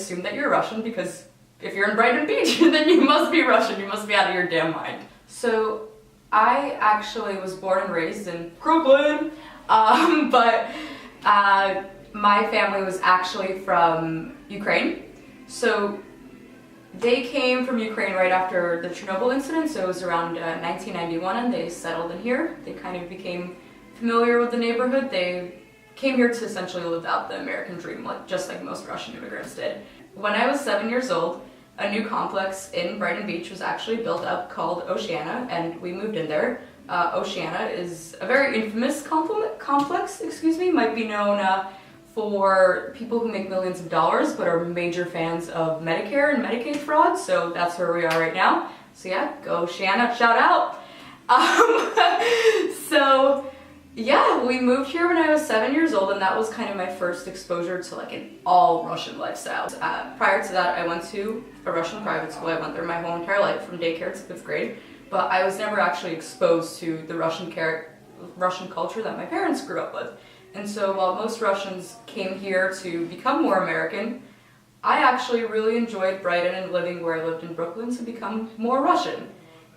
assume that you're Russian because if you're in Brighton Beach, then you must be Russian. You must be out of your damn mind. So I actually was born and raised in Brooklyn, but my family was actually from Ukraine. So they came from Ukraine right after the Chernobyl incident, so it was around 1991, and they settled in here. They kind of became familiar with the neighborhood. They came here to essentially live out the American dream, just like most Russian immigrants did. When I was 7 years old, a new complex in Brighton Beach was actually built up called Oceana, and we moved in there. Oceana is a very infamous complex, might be known for people who make millions of dollars but are major fans of Medicare and Medicaid fraud, so that's where we are right now. So yeah, go Oceana, shout out! So yeah, we moved here when I was 7 years old, and that was kind of my first exposure to like an all Russian lifestyle. Prior to that, I went to a Russian private school. I went there my whole entire life, from daycare to 5th grade, but I was never actually exposed to the Russian culture that my parents grew up with. And so while most Russians came here to become more American, I actually really enjoyed Brighton and living where I lived in Brooklyn to become more Russian.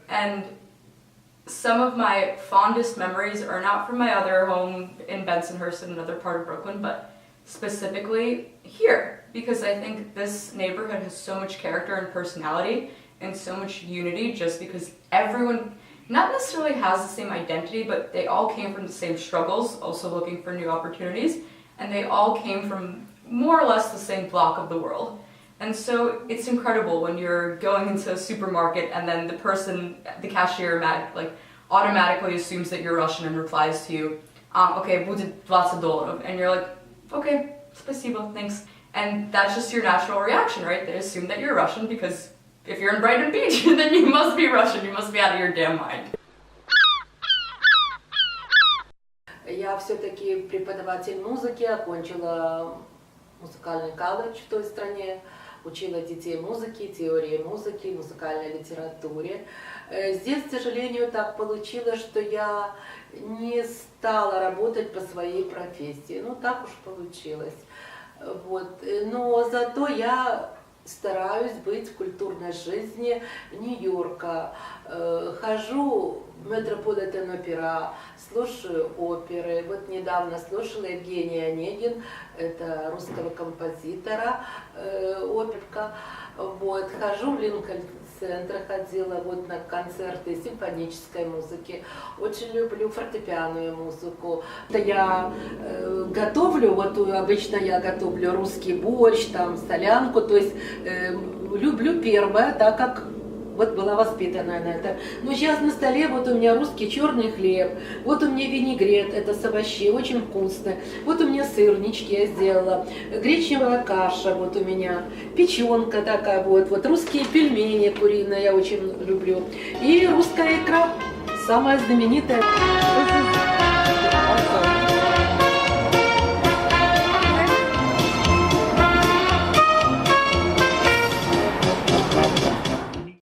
And some of my fondest memories are not from my other home in Bensonhurst, in another part of Brooklyn, but specifically here, because I think this neighborhood has so much character and personality and so much unity, just because everyone not necessarily has the same identity, but they all came from the same struggles, also looking for new opportunities, and they all came from more or less the same block of the world. And so it's incredible when you're going into a supermarket and then the cashier automatically assumes that you're Russian and replies to you, okay, будет $20. And you're like, okay, спасибо, thanks. And that's just your natural reaction, right? They assume that you're Russian because if you're in Brighton Beach, then you must be Russian, you must be out of your damn mind. Я все-таки преподаватель музыки, окончила музыкальный колледж в той стране, учила детей музыки, теории музыки, музыкальной литературе. Здесь, к сожалению, так получилось, что я не стала работать по своей профессии. Ну, так уж получилось. Вот. Но зато я стараюсь быть в культурной жизни Нью-Йорка. Хожу в Метрополитен-опера, слушаю оперы. Вот недавно слушала Евгения Онегин, это русского композитора, оперка. Вот. Хожу в Линкольн-центр, ходила вот на концерты симфонической музыки. Очень люблю фортепианную музыку. Я готовлю, вот обычно я готовлю русский борщ, там солянку, то есть люблю первое, так как вот была воспитана на это. Но сейчас на столе вот у меня русский черный хлеб, вот у меня винегрет, это с овощей, очень вкусно. Вот у меня сырнички я сделала, гречневая каша вот у меня, печенка такая вот русские пельмени куриные я очень люблю. И русская икра, самая знаменитая.